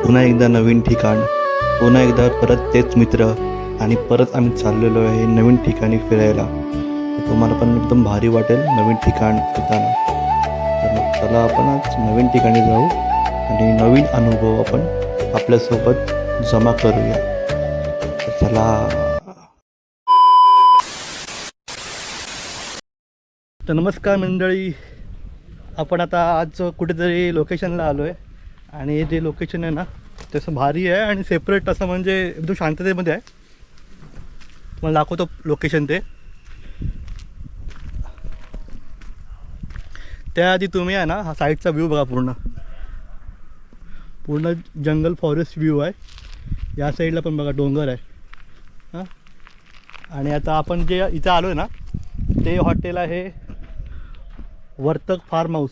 पुन्हा एकदा नवीन ठिकाण, पुन्हा एकदा परत तेच मित्र आणि परत आम्ही चाललेलो आहे नवीन ठिकाणी फिरायला. तुम्हाला पण एकदम भारी वाटेल नवीन ठिकाण फिरताना. तर मग चला आपण आज नवीन ठिकाणी जाऊ आणि नवीन अनुभव आपण आपल्यासोबत जमा करूया. तर चला. तर नमस्कार मंडळी, आपण आता आज कुठेतरी लोकेशनला आलो आहे आणि जे लोकेशन आहे ना तसं भारी आहे आणि सेपरेट असं म्हणजे एकदम शांततेमध्ये आहे. मला दाखवतो लोकेशन ते. त्याआधी तुम्ही आहे ना हा साईडचा व्ह्यू बघा. पूर्ण जंगल फॉरेस्ट व्ह्यू आहे. या साईडला पण बघा डोंगर आहे. हां, आणि आता आपण जे इथं आलो आहे ना ते हॉटेल आहे वर्तक फार्म हाऊस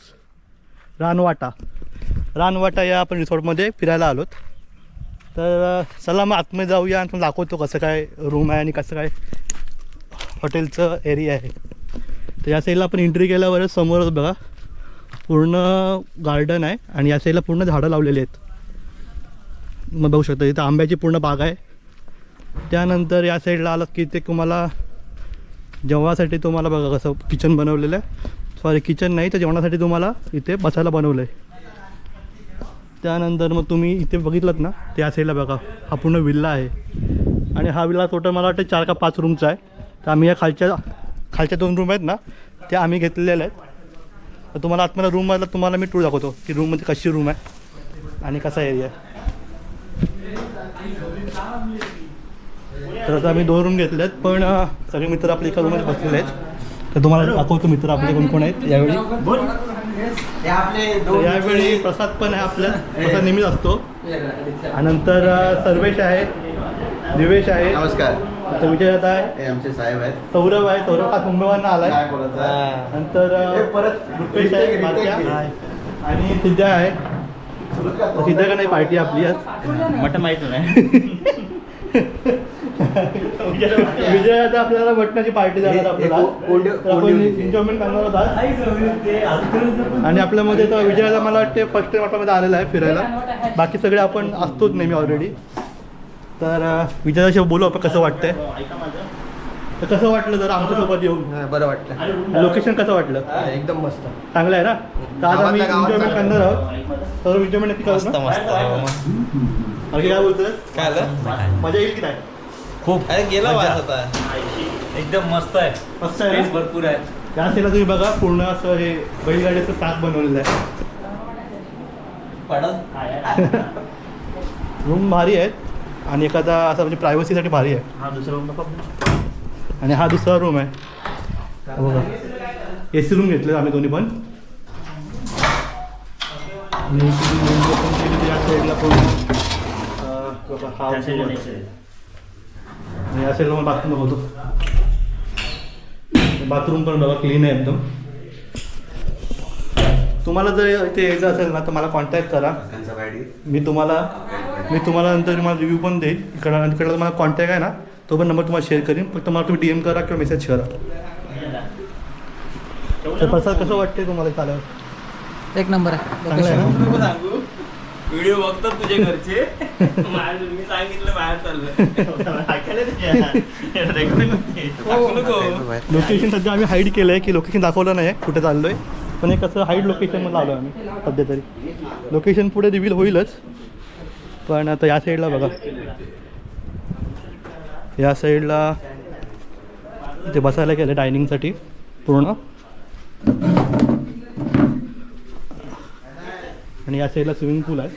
रानवाटा या आपण रिसॉर्टमध्ये फिरायला आलोत. तर चला मग आतमध्ये जाऊया आणि दाखवतो कसं काय रूम आहे आणि कसं काय हॉटेलचं एरिया आहे. तर या साईडला आपण एंट्री केल्यावरच समोरच बघा पूर्ण गार्डन आहे आणि या साईडला पूर्ण झाडं लावलेली आहेत. मग बघू शकता इथं आंब्याची पूर्ण बाग आहे. त्यानंतर या साईडला आलात की ते तुम्हाला जेवणासाठी तुम्हाला बघा कसं किचन बनवलेलं आहे. सॉरी किचन नाही तर जेवणासाठी तुम्हाला इथे बसायला बनवलं आहे. त्यानंतर मग तुम्ही इथे बघितलं ना त्या साईडला बघा हा पूर्ण विल्ला आहे आणि हा विल्ला टोटल मला वाटतं 4 का 5 रूमचा आहे. तर आम्ही या खालच्या 2 रूम आहेत ना त्या आम्ही घेतलेल्या आहेत. तर तुम्हाला आतमध्ये रूममधला तुम्हाला मी टूर दाखवतो की रूममध्ये कशी रूम आहे आणि कसा एरिया आहे. तर आता आम्ही 2 रूम घेतले आहेत पण सगळे मित्र आपले एका रूममध्ये बसलेले आहेत. तर तुम्हाला दाखवतो मित्र आपले कोण कोण आहेत यावेळी. यावेळी प्रसाद पण आहे आपल्या, प्रसाद नेहमीच असतो. आणि नंतर सर्वेश आहे, दिवेश आहे, नमस्कार. तर विजयदादा आहे, आमचे साहेब आहेत, सौरभ आहे, सौरभ आज मुंबईवरून आलाय. नंतर परत रुपेश आहे, बादशाह आणि सिद्धा आहे. सिद्धा का नाही पार्टी आपली आज मटन माहिती नाही. विजयदादा आपल्याला मटणाची पार्टी देणार आपल्याला. आपण एन्जॉयमेंट करणार होता आणि आपल्यामध्ये तर विजयदादा मला वाटते फर्स्ट टाइम आपल्यामध्ये आलेला आहे फिरायला. बाकी सगळे आपण असतोच नेहमी ऑलरेडी. तर विजयदाशी बोलू आपण कसं वाटतंय. तर कसं वाटलं जर आमच्यासोबत येऊन. बरं वाटलं. लोकेशन कसं वाटलं. एकदम मस्त चांगलं आहे ना. तर आज आम्ही एन्जॉयमेंट करणार आहोत. तर एन्जॉयमेंट नक्की करू ना. बाकी काय बोलतोय. काय झालं, मजा येईल की नाही. खूप अरे गेला आता एकदम मस्त आहे. मस्त आहे ना? भरपूर आहे. त्या साईडला तुम्ही बघा पूर्ण असं हे बैलगाडीचं ताक बनवलेलं आहे. रूम भारी आहेत आणि एखादा असं म्हणजे प्रायव्हसीसाठी भारी आहे. हा दुसरा रूम नको. आणि हा दुसरा रूम आहे बघा. AC रूम घेतले आम्ही दोन्ही पण. आणि या साईडला पण हा आणि या साईडला पण बाथरूम बघतो. बाथरूम पण बघा क्लीन आहे एकदम. तुम्हाला जर इथे यायचं असेल ना तर मला कॉन्टॅक्ट करा. मी तुम्हाला नंतर तुम्हाला रिव्ह्यू पण देईल. इकडला मला कॉन्टॅक्ट आहे ना तो पण नंबर तुम्हाला शेअर करीन. फक्त मला तुम्ही DM करा किंवा मेसेज करा. तर प्रसाद कसं वाटते तुम्हाला चालल्यावर. एक नंबर आहे. चांगलं आहे ना. सांगू व्हिडिओ बघतात तुझे घरचे. मी सांगितलं बाहेर चाललं. लोकेशन सध्या आम्ही हाईड केलं आहे की लोकेशन दाखवलं नाही कुठे चाललो आहे. पण एक असं हाईड लोकेशनमध्ये आलो आम्ही सध्या तरी. लोकेशन पुढे रिव्हील होईलच. पण आता या साईडला बघा, या साईडला इथे बसायला केलं डायनिंगसाठी पूर्ण. आणि या साईडला स्विमिंग पूल आहे.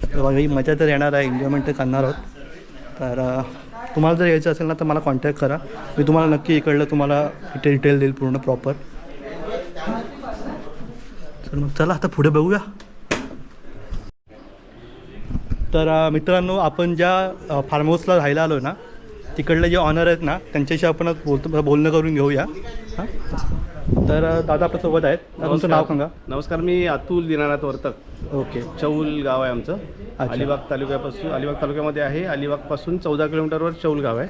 तर बघा ही मजा तर येणार आहे, एन्जॉयमेंट तर करणार आहोत. तर तुम्हाला जर यायचं असेल ना तर मला कॉन्टॅक्ट करा. मी तुम्हाला नक्की इकडलं तुम्हाला डिटेल देईल पूर्ण प्रॉपर. तर मग चला आता पुढे बघूया. तर मित्रांनो आपण ज्या फार्म हाऊसला राहायला आलो ना तिकडले जे ऑनर आहेत ना त्यांच्याशी आपण बोलणं करून घेऊया. हां, तर दादा आपल्यासोबत आहेत. तुमचं नाव सांगा. नमस्कार, मी अतुल दीनानाथ वर्तक. ओके. चौल गाव आहे आमचं. अलिबाग तालुक्यामध्ये आहे. अलिबागपासून 14 किलोमीटरवर चौल गाव आहे.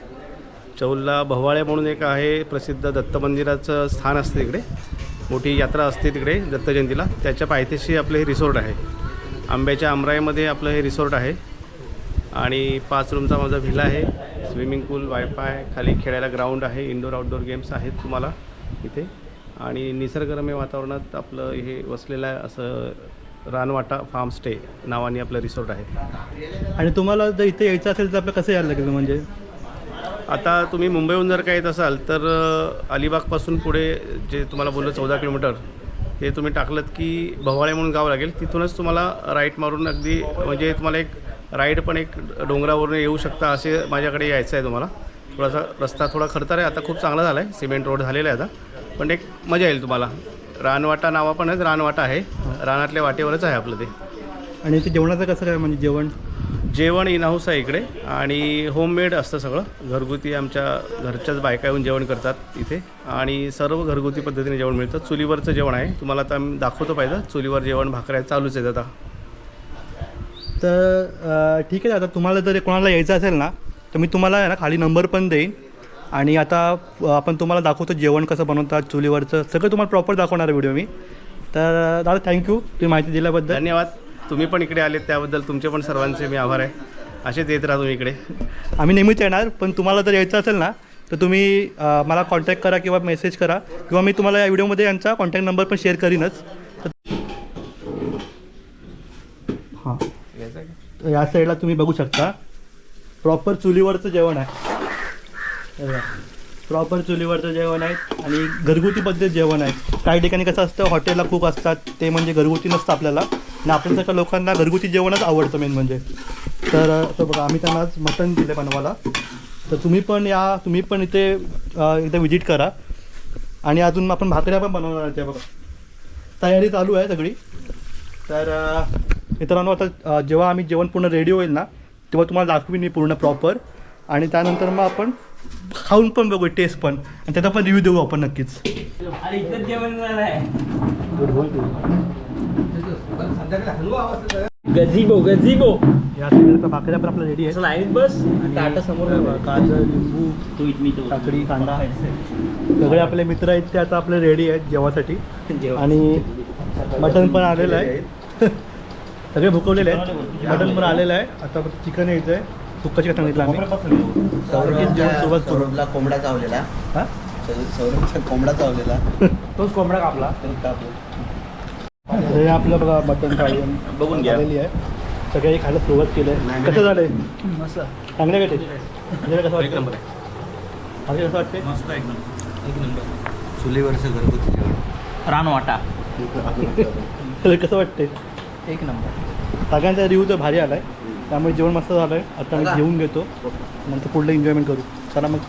चौलला भवाळे म्हणून एक आहे प्रसिद्ध दत्त मंदिराचं स्थान असतं इकडे. मोठी यात्रा असते तिकडे दत्त जयंतीला, त्याच्या पायथ्याशी आपलं हे रिसॉर्ट आहे. आंब्याच्या आमराईमध्ये आपलं हे रिसॉर्ट आहे आणि 5 रूमचा माझा व्हिला आहे. स्विमिंग पूल, वायफाय, खाली खेळायला ग्राउंड आहे, इंडोर आउटडोर गेम्स आहेत तुम्हाला इथे. आणि निसर्गरम्य वातावरणात आपलं हे वसलेलं आहे असं रानवाटा फार्म स्टे नावाने आपलं रिसॉर्ट आहे. आणि तुम्हाला जर इथे यायचं असेल तर आपलं कसं यायला लागेल म्हणजे? आता तुम्ही मुंबईहून जर का येत असाल तर अलिबागपासून पुढे जे तुम्हाला बोललो 14 किलोमीटर ते तुम्ही टाकलं की भवाळे म्हणून गाव लागेल. तिथूनच तुम्हाला राईट मारून अगदी म्हणजे तुम्हाला एक राईड पण एक डोंगरावरून येऊ शकता असे माझ्याकडे यायचं आहे तुम्हाला. थोडासा रस्ता थोडा खडतर आहे, आता खूप चांगला झाला आहे, सिमेंट रोड झालेला आहे आता, पण एक मजा येईल तुम्हाला. रानवाटा नावा पण आहे, रानवाटा आहे, रानातल्या वाटेवरच आहे आपलं ते. आणि ते जेवणाचं कसं काय म्हणजे जेवण इन हाऊस आहे इकडे आणि होममेड असतं सगळं. घरगुती आमच्या घरच्याच बायका येऊन जेवण करतात इथे आणि सर्व घरगुती पद्धतीने जेवण मिळतं. चुलीवरचं जेवण आहे, तुम्हाला आता मी दाखवतो पाहिजे. चुलीवर जेवण भाकऱ्या चालूच आहेत आता. तर ठीक आहे. आता तुम्हाला जर कोणाला यायचं असेल ना तर मी तुम्हाला आहे ना खाली नंबर पण देईन आणि आता आपण तुम्हाला दाखवतो जेवण कसं बनवतात, चुलीवरचं सगळं तुम्हाला प्रॉपर दाखवणार आहे व्हिडिओ मी. तर दादा थँक्यू तुम्ही माहिती दिल्याबद्दल. धन्यवाद. तुम्ही पण इकडे आलेत त्याबद्दल तुमचे पण सर्वांचे मी आभार आहे. असेच येत राहा तुम्ही इकडे. आम्ही नेहमीच येणार, पण तुम्हाला जर यायचं असेल ना तर तुम्ही मला कॉन्टॅक्ट करा किंवा मेसेज करा किंवा मी तुम्हाला या व्हिडिओमध्ये यांचा कॉन्टॅक्ट नंबर पण शेअर करीनच. हां, तर या साईडला तुम्ही बघू शकता प्रॉपर चुलीवरचं जेवण आहे. प्रॉपर चुलीवरचं जेवण आहे आणि घरगुती पद्धत जेवण आहे. काही ठिकाणी कसं असतं हॉटेलला खूप असतात, ते म्हणजे घरगुती नसतं आपल्याला आणि आपल्यासारख्या लोकांना घरगुती जेवणच आवडतं मेन म्हणजे. तर असं बघा आम्ही त्यांना आज मटण दिले बनवायला. तर तुम्ही पण या, तुम्ही पण इथे एकदा विजिट करा. आणि अजून आपण भाकऱ्या पण बनवणार त्या बघा, तयारी चालू आहे सगळी. तर मित्रांनो आता जेव्हा आम्ही जेवण पूर्ण रेडी होईल ना तेव्हा तुम्हाला दाखवीन मी पूर्ण प्रॉपर आणि त्यानंतर मग आपण खाऊन पण बघू, टेस्ट पण, आणि त्याचा पण रिव्ह्यू देऊ आपण नक्कीच. अरे इथं जेवण झालं आहे. गझिबो गझिबो. या साईडला भाकऱ्या पण आपल्या रेडी आहे. लाईन बस ताटा समोर गाजर, लिंबू, काकडी, कांदा सगळे आपले मित्र आहेत ते आता आपले रेडी आहेत जेवासाठी. आणि मटण पण आलेलं आहे. सगळे भुकवलेले आहेत. मटण पण आलेलं आहे. आता चिकन यायचं आहे. सुक्का चिकन सांगितलं आम्ही. जेवण सुरुवात करू. कोंबडा चावलेला. हां, सौरभचा कोंबडा चावलेला. तोच कोंबडा कापला. हे आपलं बघा मटण थाळी बघून घ्या. आलेली आहे. सगळ्यांनी खायला सुरुवात केली आहे. कसं झालं आहे? मस्त चांगलं आहे का ते? कसं एक नंबर वाटतं? आहे. बाकी कसं वाटते? मस्त एक नंबर. चुलीवरचं घरगुती जेवण. रानवाटा. कसं वाटते? एक नंबर. सगळ्यांचा रिव्ह्यू तर भारी आला आहे, त्यामुळे जेवण मस्त झालं आहे. आता मी जेवून घेतो, नंतर पुढलं एन्जॉयमेंट करू. चला मग.